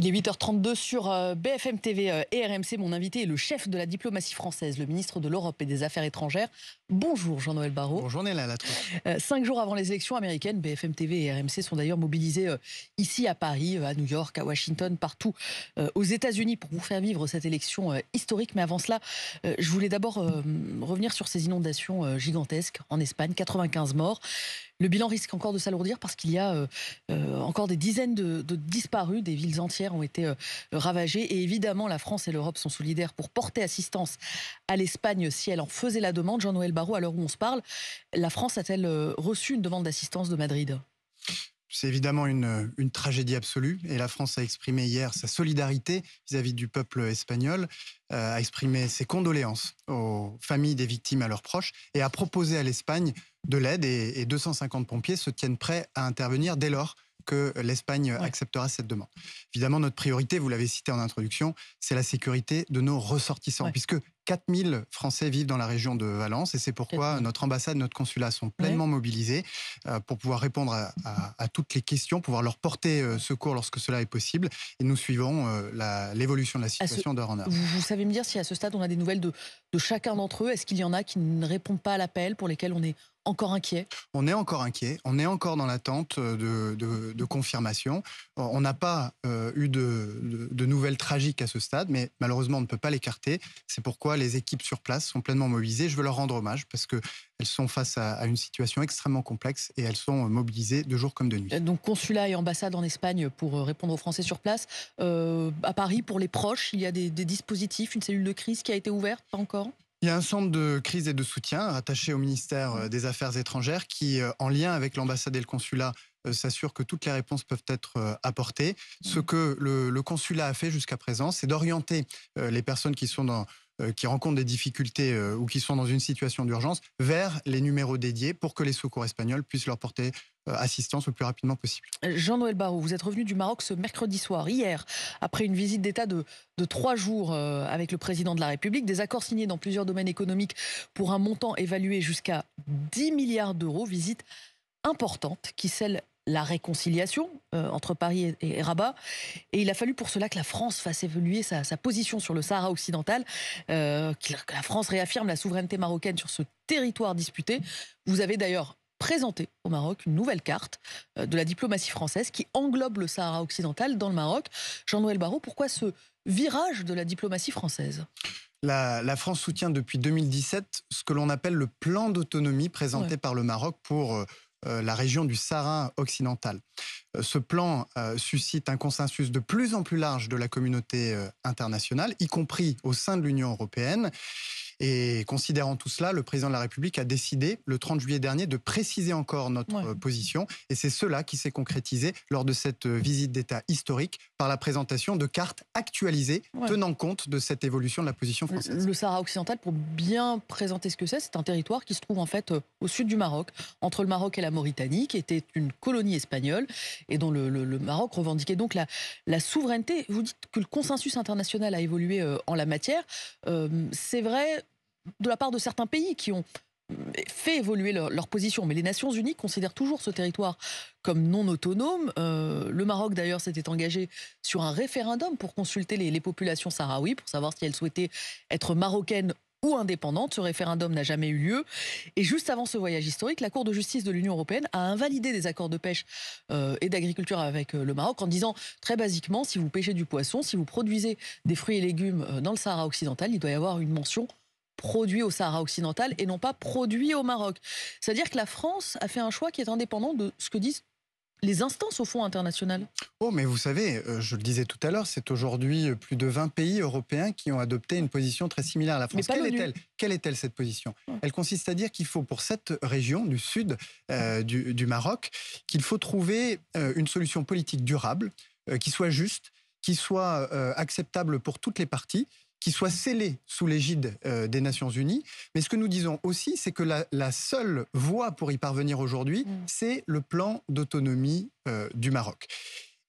Il est 8h32 sur BFM TV et RMC. Mon invité est le chef de la diplomatie française, le ministre de l'Europe et des Affaires étrangères. Bonjour Jean-Noël Barrot. Bonjour Néla Latrousse. 5 jours avant les élections américaines, BFM TV et RMC sont d'ailleurs mobilisés ici à Paris, à New York, à Washington, partout aux États-Unis pour vous faire vivre cette élection historique. Mais avant cela, je voulais d'abord revenir sur ces inondations gigantesques en Espagne, 95 morts. Le bilan risque encore de s'alourdir parce qu'il y a encore des dizaines de disparus, des villes entières ont été ravagées. Et évidemment, la France et l'Europe sont solidaires pour porter assistance à l'Espagne si elle en faisait la demande. Jean-Noël Barrot, à l'heure où on se parle, la France a-t-elle reçu une demande d'assistance de Madrid ? C'est évidemment une tragédie absolue et la France a exprimé hier sa solidarité vis-à-vis du peuple espagnol, a exprimé ses condoléances aux familles des victimes et à leurs proches et a proposé à l'Espagne de l'aide et 250 pompiers se tiennent prêts à intervenir dès lors que l'Espagne acceptera cette demande. Évidemment, notre priorité, vous l'avez cité en introduction, c'est la sécurité de nos ressortissants, puisque 4000 Français vivent dans la région de Valence et c'est pourquoi notre ambassade, notre consulat sont pleinement mobilisés pour pouvoir répondre à toutes les questions, pouvoir leur porter secours lorsque cela est possible. Et nous suivons l'évolution de la situation d'heure en heure. Vous savez me dire si à ce stade on a des nouvelles de chacun d'entre eux ? Est-ce qu'il y en a qui ne répondent pas à l'appel, pour lesquels on est encore inquiet ? On est encore inquiet, on est encore dans l'attente de confirmation. On n'a pas eu de nouvelles tragiques à ce stade, mais malheureusement on ne peut pas l'écarter. C'est pourquoi les équipes sur place sont pleinement mobilisées. Je veux leur rendre hommage parce qu'elles sont face à une situation extrêmement complexe et elles sont mobilisées de jour comme de nuit. Donc consulat et ambassade en Espagne pour répondre aux Français sur place. À Paris, pour les proches, il y a des dispositifs, une cellule de crise qui a été ouverte, pas encore ? Il y a un centre de crise et de soutien rattaché au ministère des Affaires étrangères qui, en lien avec l'ambassade et le consulat, s'assure que toutes les réponses peuvent être apportées. Ce que le consulat a fait jusqu'à présent, c'est d'orienter les personnes qui rencontrent des difficultés ou qui sont dans une situation d'urgence vers les numéros dédiés pour que les secours espagnols puissent leur porter assistance le plus rapidement possible. Jean-Noël Barrot, vous êtes revenu du Maroc ce mercredi soir, hier, après une visite d'État de 3 jours avec le président de la République. Des accords signés dans plusieurs domaines économiques pour un montant évalué jusqu'à 10 milliards d'euros. Visite importante qui scelle la réconciliation entre Paris et Rabat. Et il a fallu pour cela que la France fasse évoluer sa position sur le Sahara occidental, que la France réaffirme la souveraineté marocaine sur ce territoire disputé. Vous avez d'ailleurs présenté au Maroc une nouvelle carte de la diplomatie française qui englobe le Sahara occidental dans le Maroc. Jean-Noël Barrot, pourquoi ce virage de la diplomatie française ? La France soutient depuis 2017 ce que l'on appelle le plan d'autonomie présenté par le Maroc pour la région du Sahara occidental. Ce plan suscite un consensus de plus en plus large de la communauté internationale, y compris au sein de l'Union européenne. Et considérant tout cela, le président de la République a décidé, le 30 juillet dernier, de préciser encore notre position. Et c'est cela qui s'est concrétisé lors de cette visite d'État historique par la présentation de cartes actualisées tenant compte de cette évolution de la position française. Le Sahara occidental, pour bien présenter ce que c'est un territoire qui se trouve en fait au sud du Maroc, entre le Maroc et la Mauritanie, qui était une colonie espagnole et dont le Maroc revendiquait donc la souveraineté. Vous dites que le consensus international a évolué en la matière. C'est vrai de la part de certains pays qui ont fait évoluer leur position. Mais les Nations Unies considèrent toujours ce territoire comme non autonome. Le Maroc, d'ailleurs, s'était engagé sur un référendum pour consulter les populations sahraouies, pour savoir si elles souhaitaient être marocaines ou indépendante. Ce référendum n'a jamais eu lieu. Et juste avant ce voyage historique, la Cour de justice de l'Union européenne a invalidé des accords de pêche et d'agriculture avec le Maroc en disant, très basiquement, si vous pêchez du poisson, si vous produisez des fruits et légumes dans le Sahara occidental, il doit y avoir une mention produit au Sahara occidental et non pas produit au Maroc. C'est-à-dire que la France a fait un choix qui est indépendant de ce que disent les instances au fond internationales. Oh, mais vous savez, je le disais tout à l'heure, c'est aujourd'hui plus de 20 pays européens qui ont adopté une position très similaire à la France. Quelle est-elle cette position ? Elle consiste à dire qu'il faut, pour cette région du sud du Maroc, qu'il faut trouver une solution politique durable, qui soit juste, qui soit acceptable pour toutes les parties, qui soit scellée sous l'égide des Nations Unies. Mais ce que nous disons aussi, c'est que la seule voie pour y parvenir aujourd'hui, c'est le plan d'autonomie du Maroc.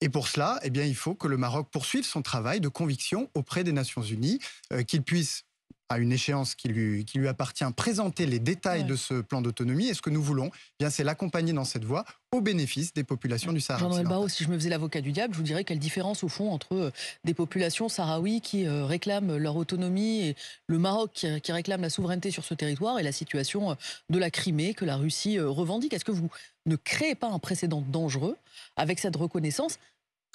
Et pour cela, eh bien, il faut que le Maroc poursuive son travail de conviction auprès des Nations Unies, qu'il puisse à une échéance qui lui appartient, présenter les détails de ce plan d'autonomie. Et ce que nous voulons, c'est l'accompagner dans cette voie au bénéfice des populations du Sahara Jean-Noël occidental. Barrot, si je me faisais l'avocat du diable, je vous dirais quelle différence au fond entre des populations sahraouis qui réclament leur autonomie et le Maroc qui réclame la souveraineté sur ce territoire et la situation de la Crimée que la Russie revendique. Est-ce que vous ne créez pas un précédent dangereux avec cette reconnaissance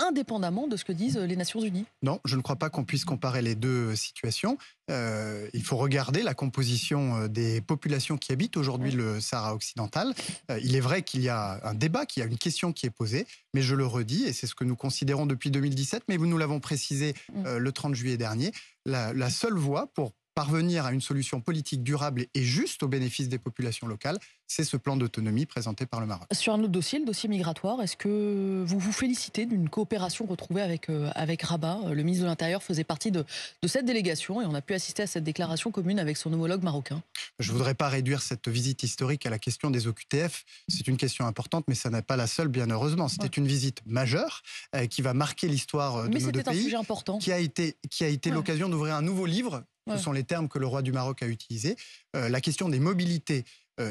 indépendamment de ce que disent les Nations Unies? Non, je ne crois pas qu'on puisse comparer les deux situations. Il faut regarder la composition des populations qui habitent aujourd'hui le Sahara occidental. Il est vrai qu'il y a un débat, qu'il y a une question qui est posée, mais je le redis, et c'est ce que nous considérons depuis 2017, mais nous l'avons précisé le 30 juillet dernier, la seule voie pour parvenir à une solution politique durable et juste au bénéfice des populations locales, c'est ce plan d'autonomie présenté par le Maroc. Sur un autre dossier, le dossier migratoire, est-ce que vous vous félicitez d'une coopération retrouvée avec Rabat? Le ministre de l'Intérieur faisait partie de cette délégation et on a pu assister à cette déclaration commune avec son homologue marocain. Je ne voudrais pas réduire cette visite historique à la question des OQTF. C'est une question importante, mais ça n'est pas la seule, bien heureusement. C'était une visite majeure qui va marquer l'histoire de nos deux pays. Mais c'était un sujet important. Qui a été l'occasion d'ouvrir un nouveau livre. Ce sont les termes que le roi du Maroc a utilisés. La question des mobilités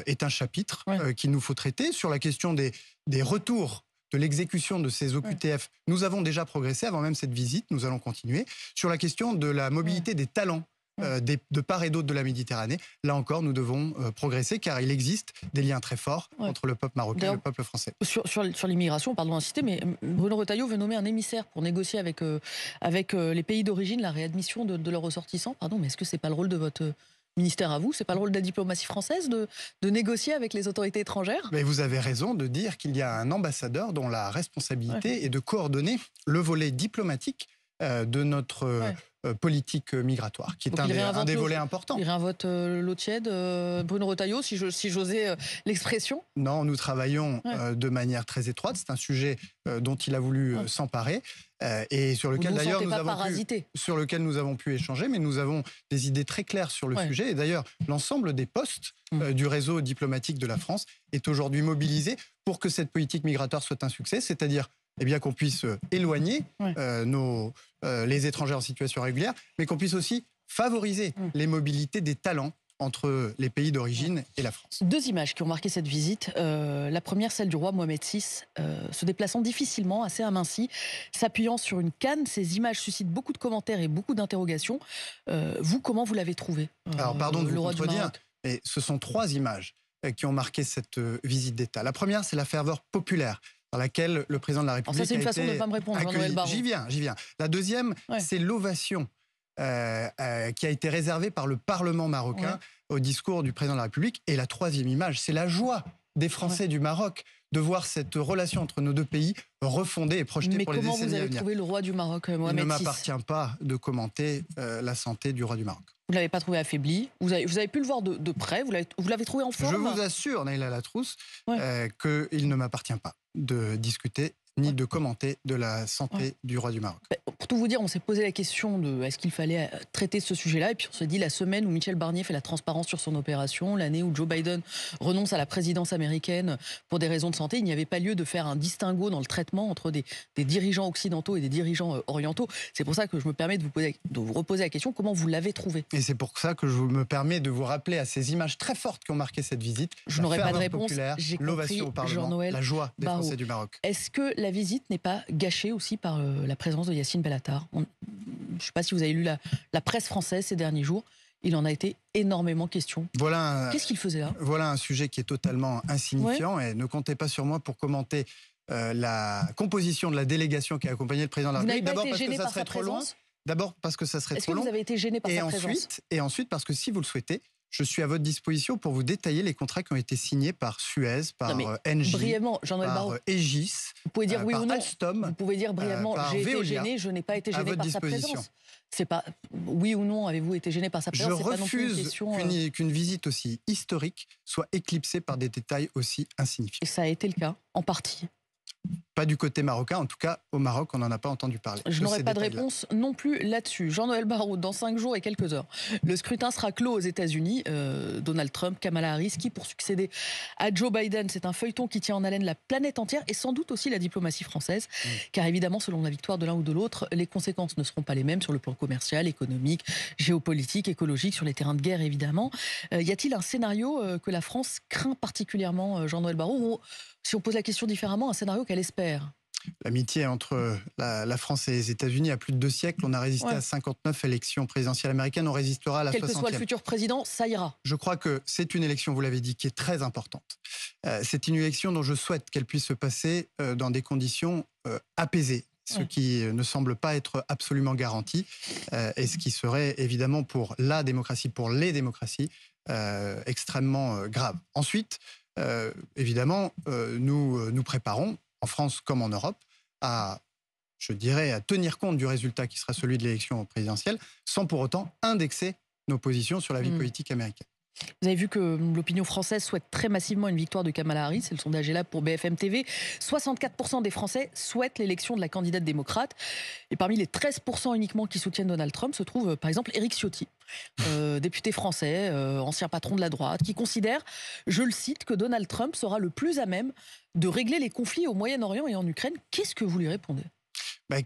est un chapitre qu'il nous faut traiter. Sur la question des retours de l'exécution de ces OQTF, nous avons déjà progressé avant même cette visite, nous allons continuer. Sur la question de la mobilité des talents de part et d'autre de la Méditerranée, là encore, nous devons progresser car il existe des liens très forts entre le peuple marocain et le peuple français. Sur l'immigration, pardon d'insister, mais Bruno Retailleau veut nommer un émissaire pour négocier avec les pays d'origine la réadmission de leurs ressortissants. Pardon, mais est-ce que c'est pas le rôle de votre ministère à vous? C'est pas le rôle de la diplomatie française de négocier avec les autorités étrangères? Mais vous avez raison de dire qu'il y a un ambassadeur dont la responsabilité est de coordonner le volet diplomatique de notre politique migratoire, qui est un des volets importants. Il réinvote l'eau tiède, Bruno Retailleau, si j'osais l'expression? Non, nous travaillons de manière très étroite. C'est un sujet dont il a voulu s'emparer et sur lequel d'ailleurs nous avons pu échanger, mais nous avons des idées très claires sur le sujet. Et d'ailleurs, l'ensemble des postes du réseau diplomatique de la France est aujourd'hui mobilisé pour que cette politique migratoire soit un succès, c'est-à-dire qu'on puisse éloigner les étrangers en situation régulière, mais qu'on puisse aussi favoriser les mobilités des talents entre les pays d'origine et la France. Deux images qui ont marqué cette visite. La première, celle du roi Mohamed VI, se déplaçant difficilement, assez aminci, s'appuyant sur une canne. Ces images suscitent beaucoup de commentaires et beaucoup d'interrogations. Vous, comment vous l'avez trouvé? Alors, pardon de vous contredire, mais ce sont trois images qui ont marqué cette visite d'État. La première, c'est la ferveur populaire dans laquelle le président de la République ça, c'est une façon de ne pas me répondre, Jean-Noël Barrot. J'y viens. La deuxième, c'est l'ovation qui a été réservée par le Parlement marocain au discours du président de la République. Et la troisième image, c'est la joie des Français du Maroc de voir cette relation entre nos deux pays refondée et projetée pour les décennies à venir. Mais comment vous avez trouvé le roi du Maroc, Mohamed VI? Il ne m'appartient pas de commenter la santé du roi du Maroc. Vous ne l'avez pas trouvé affaibli? Vous avez pu le voir de près? Vous l'avez trouvé en forme? Je vous assure, Naïla Latrousse, qu'il ne m'appartient pas de discuter ni de commenter de la santé du roi du Maroc. Pour tout vous dire, on s'est posé la question de est-ce qu'il fallait traiter ce sujet-là, et puis on s'est dit la semaine où Michel Barnier fait la transparence sur son opération, l'année où Joe Biden renonce à la présidence américaine pour des raisons de santé, il n'y avait pas lieu de faire un distinguo dans le traitement entre des dirigeants occidentaux et des dirigeants orientaux. C'est pour ça que je me permets de vous reposer la question, comment vous l'avez trouvé? Et c'est pour ça que je me permets de vous rappeler à ces images très fortes qui ont marqué cette visite. Je n'aurai pas de réponse, j'ai compris, l'ovation au Parlement, la joie des Français du Maroc. Est-ce que la visite n'est pas gâchée aussi par la présence de Yassine Bellatar? Je ne sais pas si vous avez lu la presse française ces derniers jours. Il en a été énormément question. Qu'est-ce qu'il faisait là? Voilà un sujet qui est totalement insignifiant et ne comptez pas sur moi pour commenter la composition de la délégation qui a accompagné le président de la République. D'abord parce que ça serait trop long. D'abord parce que ça serait trop long. Est-ce que vous avez été gêné par sa présence? Et ensuite parce que si vous le souhaitez, je suis à votre disposition pour vous détailler les contrats qui ont été signés par Suez, par Engie, brièvement, Jean-Noël Barrot, par Aegis, vous pouvez dire oui ou non. Alstom, vous pouvez dire brièvement, j'ai été gêné, je n'ai pas été gêné par sa présence. C'est pas oui ou non, avez-vous été gêné par sa présence? Je refuse qu'une visite aussi historique soit éclipsée par des détails aussi insignifiants. Et ça a été le cas, en partie. pas du côté marocain. En tout cas, au Maroc, on n'en a pas entendu parler. Je n'aurai pas de réponse non plus là-dessus. Jean-Noël Barrot, dans 5 jours et quelques heures, le scrutin sera clos aux États-Unis. Donald Trump, Kamala Harris, qui pour succéder à Joe Biden, c'est un feuilleton qui tient en haleine la planète entière et sans doute aussi la diplomatie française. Car évidemment, selon la victoire de l'un ou de l'autre, les conséquences ne seront pas les mêmes sur le plan commercial, économique, géopolitique, écologique, sur les terrains de guerre évidemment. Y a-t-il un scénario que la France craint particulièrement, Jean-Noël Barrot, ou si on pose la question différemment, un scénario qu'elle espère? L'amitié entre la France et les États-Unis a plus de 2 siècles. On a résisté à 59 élections présidentielles américaines. On résistera à la 60e. Quel que soit le futur président, ça ira. Je crois que c'est une élection, vous l'avez dit, qui est très importante. C'est une élection dont je souhaite qu'elle puisse se passer dans des conditions apaisées, ce qui ne semble pas être absolument garanti, et ce qui serait évidemment pour la démocratie, pour les démocraties, extrêmement grave. Ensuite, évidemment, nous préparons, en France comme en Europe, à tenir compte du résultat qui sera celui de l'élection présidentielle, sans pour autant indexer nos positions sur la vie politique américaine. Vous avez vu que l'opinion française souhaite très massivement une victoire de Kamala Harris. Le sondage est là pour BFM TV. 64% des Français souhaitent l'élection de la candidate démocrate. Et parmi les 13% uniquement qui soutiennent Donald Trump se trouve par exemple Éric Ciotti, député français, ancien patron de la droite, qui considère, je le cite, que Donald Trump sera le plus à même de régler les conflits au Moyen-Orient et en Ukraine. Qu'est-ce que vous lui répondez?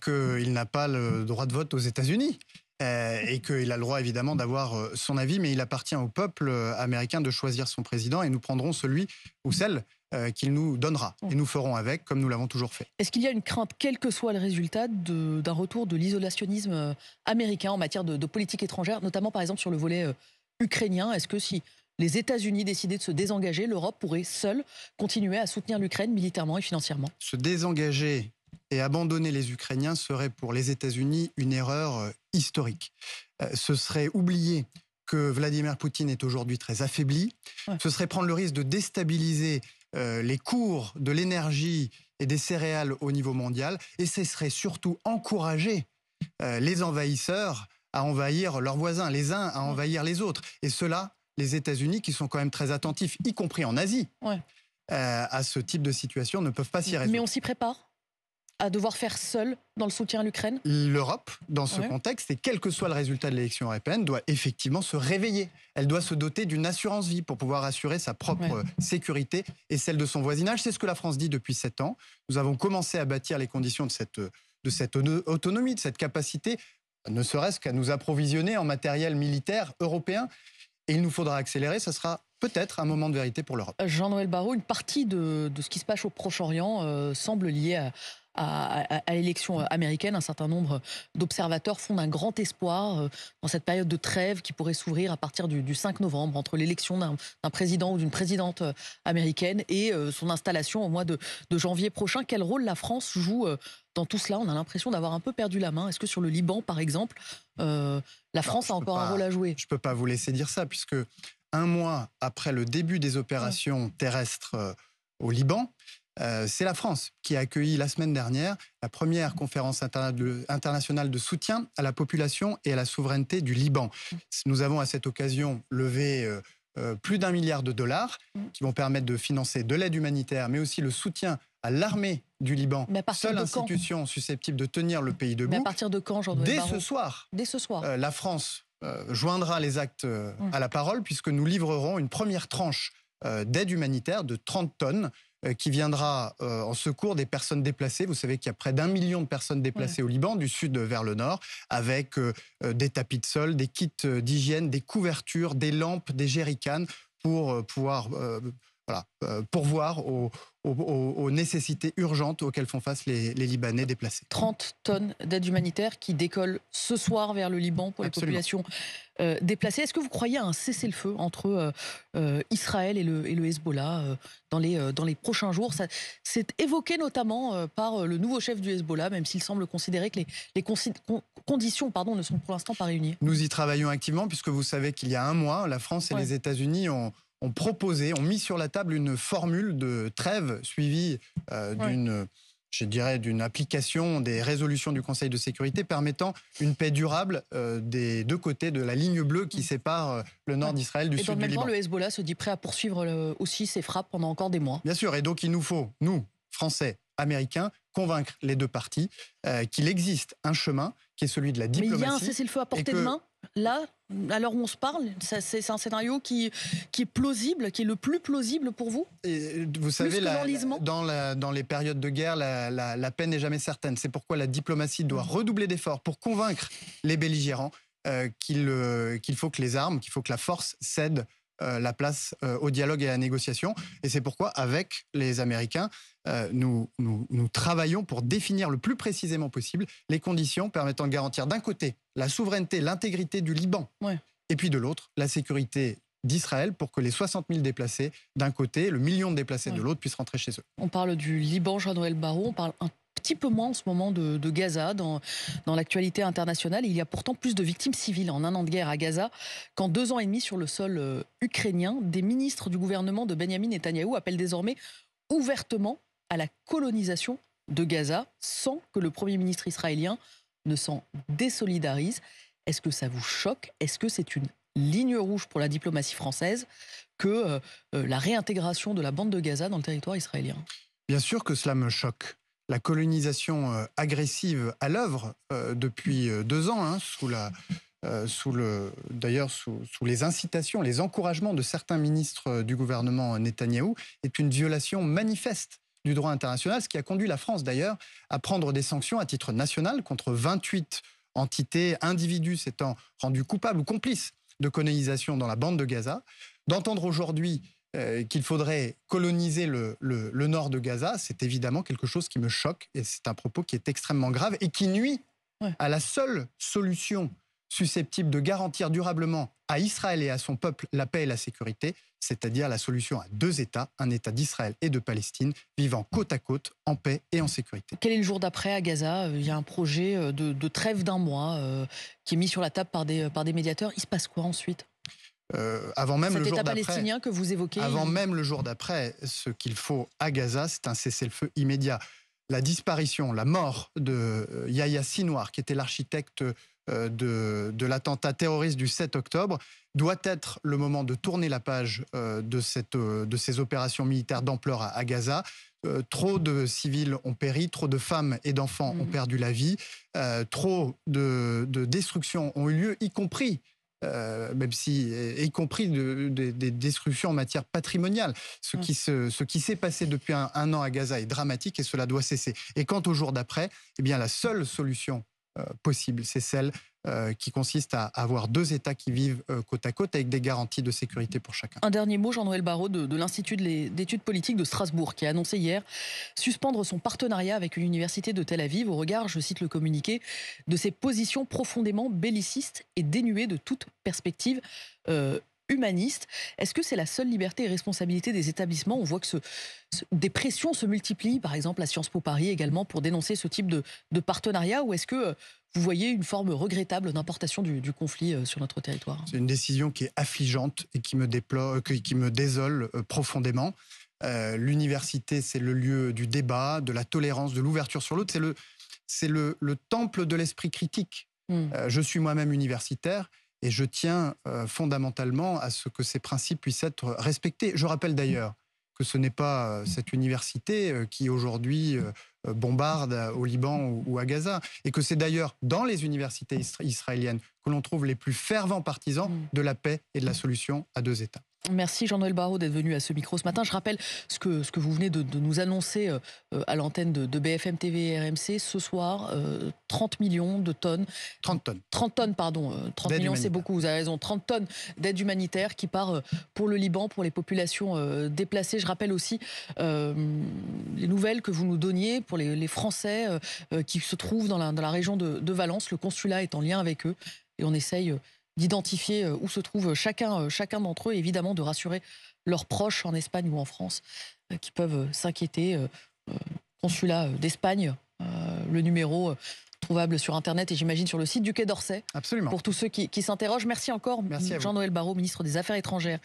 Qu'il n'a pas le droit de vote aux États-Unis. Et qu'il a le droit évidemment d'avoir son avis, mais il appartient au peuple américain de choisir son président et nous prendrons celui ou celle qu'il nous donnera. Et nous ferons avec, comme nous l'avons toujours fait. Est-ce qu'il y a une crainte, quel que soit le résultat, d'un retour de l'isolationnisme américain en matière de politique étrangère, notamment par exemple sur le volet ukrainien? Est-ce que si les États-Unis décidaient de se désengager, l'Europe pourrait seule continuer à soutenir l'Ukraine militairement et financièrement? Se désengager et abandonner les Ukrainiens serait pour les États-Unis une erreur historique. Ce serait oublier que Vladimir Poutine est aujourd'hui très affaibli. Ce serait prendre le risque de déstabiliser les cours de l'énergie et des céréales au niveau mondial. Et ce serait surtout encourager les envahisseurs à envahir leurs voisins, les uns à envahir les autres. Et cela, les États-Unis, qui sont quand même très attentifs, y compris en Asie, à ce type de situation, ne peuvent pas s'y résoudre. Mais on s'y prépare à devoir faire seul dans le soutien à l'Ukraine? L'Europe, dans ce contexte, et quel que soit le résultat de l'élection européenne, doit effectivement se réveiller. Elle doit se doter d'une assurance vie pour pouvoir assurer sa propre sécurité et celle de son voisinage. C'est ce que la France dit depuis 7 ans. Nous avons commencé à bâtir les conditions de cette autonomie, de cette capacité, ne serait-ce qu'à nous approvisionner en matériel militaire européen. Et il nous faudra accélérer, ça sera peut-être un moment de vérité pour l'Europe. Jean-Noël Barrot, une partie de ce qui se passe au Proche-Orient semble liée à l'élection américaine. Un certain nombre d'observateurs font un grand espoir dans cette période de trêve qui pourrait s'ouvrir à partir du 5 novembre entre l'élection d'un président ou d'une présidente américaine et son installation au mois de janvier prochain. Quel rôle la France joue dans tout cela? On a l'impression d'avoir un peu perdu la main. Est-ce que sur le Liban, par exemple, la France a encore un rôle à jouer? Je ne peux pas vous laisser dire ça, puisque 1 mois après le début des opérations terrestres au Liban, c'est la France qui a accueilli la semaine dernière la première conférence internationale de soutien à la population et à la souveraineté du Liban. Nous avons à cette occasion levé plus d'1 milliard de dollars qui vont permettre de financer de l'aide humanitaire, mais aussi le soutien à l'armée du Liban, seule institution susceptible de tenir le pays debout. Mais à partir de quand, Jean-Noël Barrot? Dès ce soir. La France joindra les actes à la parole, puisque nous livrerons une première tranche d'aide humanitaire de 30 tonnes qui viendra en secours des personnes déplacées. Vous savez qu'il y a près d'1 million de personnes déplacées au Liban, du sud vers le nord, avec des tapis de sol, des kits d'hygiène, des couvertures, des lampes, des jerrycans pour pouvoir pourvoir aux nécessités urgentes auxquelles font face les Libanais déplacés. 30 tonnes d'aide humanitaire qui décollent ce soir vers le Liban pour les populations déplacées. Est-ce que vous croyez à un cessez-le-feu entre Israël et le Hezbollah dans les prochains jours? C'est évoqué notamment par le nouveau chef du Hezbollah, même s'il semble considérer que les conditions ne sont pour l'instant pas réunies. Nous y travaillons activement, puisque vous savez qu'il y a 1 mois, la France et les États-Unis ont mis sur la table une formule de trêve suivie d'une application des résolutions du Conseil de sécurité permettant une paix durable des 2 côtés de la ligne bleue qui sépare le nord d'Israël du sud du Liban. Et dans le même temps, le Hezbollah se dit prêt à poursuivre aussi ses frappes pendant encore des mois. Bien sûr, et donc il nous faut, nous, Français, américain, convaincre les deux parties qu'il existe un chemin qui est celui de la diplomatie. Mais il y a un cessez-le-feu à portée de main. Là, à l'heure où on se parle, c'est un scénario qui est plausible, qui est le plus plausible pour vous? Et vous savez, dans les périodes de guerre, la paix n'est jamais certaine. C'est pourquoi la diplomatie doit redoubler d'efforts pour convaincre les belligérants qu'il faut que les armes, qu'il faut que la force cède la place au dialogue et à la négociation. Et c'est pourquoi, avec les Américains, nous travaillons pour définir le plus précisément possible les conditions permettant de garantir d'un côté la souveraineté, l'intégrité du Liban, et puis de l'autre, la sécurité d'Israël pour que les 60 000 déplacés d'un côté, le million de déplacés de l'autre puissent rentrer chez eux. On parle du Liban, Jean-Noël Barrot, on parle un petit peu moins en ce moment de Gaza dans l'actualité internationale. Il y a pourtant plus de victimes civiles en un an de guerre à Gaza qu'en 2 ans et demi sur le sol ukrainien. Des ministres du gouvernement de Benyamin Netanyahou appellent désormais ouvertement à la colonisation de Gaza sans que le Premier ministre israélien ne s'en désolidarise. Est-ce que ça vous choque? Est-ce que c'est une ligne rouge pour la diplomatie française que la réintégration de la bande de Gaza dans le territoire israélien? Bien sûr que cela me choque. La colonisation agressive à l'œuvre depuis 2 ans, sous les incitations, les encouragements de certains ministres du gouvernement Netanyahou, est une violation manifeste du droit international, ce qui a conduit la France d'ailleurs à prendre des sanctions à titre national contre 28 entités, individus s'étant rendus coupables ou complices de colonisation dans la bande de Gaza. D'entendre aujourd'hui qu'il faudrait coloniser le nord de Gaza, c'est évidemment quelque chose qui me choque et c'est un propos qui est extrêmement grave et qui nuit à la seule solution susceptible de garantir durablement à Israël et à son peuple la paix et la sécurité, c'est-à-dire la solution à 2 États, un État d'Israël et de Palestine, vivant côte à côte, en paix et en sécurité. Quel est le jour d'après à Gaza? Il y a un projet de trêve d'1 mois qui est mis sur la table par des médiateurs. Il se passe quoi ensuite? Avant même cet le jour État d'après, palestinien que vous évoquez. Avant même le jour d'après, ce qu'il faut à Gaza, c'est un cessez-le-feu immédiat. La disparition, la mort de Yahya Sinwar, qui était l'architecte de l'attentat terroriste du 7 octobre, doit être le moment de tourner la page de ces opérations militaires d'ampleur à Gaza. Trop de civils ont péri, trop de femmes et d'enfants ont perdu la vie, trop de destructions ont eu lieu, y compris y compris des destructions en matière patrimoniale. Ce qui s'est passé depuis un an à Gaza est dramatique et cela doit cesser. Et quant au jour d'après, eh bien la seule solution possible, c'est celle qui consiste à avoir 2 États qui vivent côte à côte avec des garanties de sécurité pour chacun. Un dernier mot, Jean-Noël Barrot, de l'Institut d'études politiques de Strasbourg, qui a annoncé hier suspendre son partenariat avec une université de Tel Aviv au regard, je cite le communiqué, de ses positions profondément bellicistes et dénuées de toute perspective humaniste. Est-ce que c'est la seule liberté et responsabilité des établissements? On voit que des pressions se multiplient, par exemple à Sciences Po Paris également, pour dénoncer ce type de partenariat, ou est-ce que vous voyez une forme regrettable d'importation du conflit sur notre territoire? C'est une décision qui est affligeante et qui me désole profondément. L'université, c'est le lieu du débat, de la tolérance, de l'ouverture sur l'autre. C'est le temple de l'esprit critique. Je suis moi-même universitaire et je tiens fondamentalement à ce que ces principes puissent être respectés. Je rappelle d'ailleurs que ce n'est pas cette université qui aujourd'hui bombarde au Liban ou à Gaza, et que c'est d'ailleurs dans les universités israéliennes que l'on trouve les plus fervents partisans de la paix et de la solution à 2 États. Merci Jean-Noël Barrot d'être venu à ce micro ce matin. Je rappelle ce que vous venez de nous annoncer à l'antenne de BFM TV et RMC ce soir. 30 millions de tonnes. 30 tonnes. 30 tonnes, pardon. 30 millions, c'est beaucoup, vous avez raison. 30 tonnes d'aide humanitaire qui part pour le Liban, pour les populations déplacées. Je rappelle aussi les nouvelles que vous nous donniez pour les Français qui se trouvent dans la région de Valence. Le consulat est en lien avec eux et on essaye d'identifier où se trouve chacun d'entre eux et évidemment de rassurer leurs proches en Espagne ou en France qui peuvent s'inquiéter. Consulat d'Espagne, le numéro trouvable sur Internet et j'imagine sur le site du Quai d'Orsay. Absolument. Pour tous ceux qui s'interrogent. Merci encore, Jean-Noël Barrot, ministre des Affaires étrangères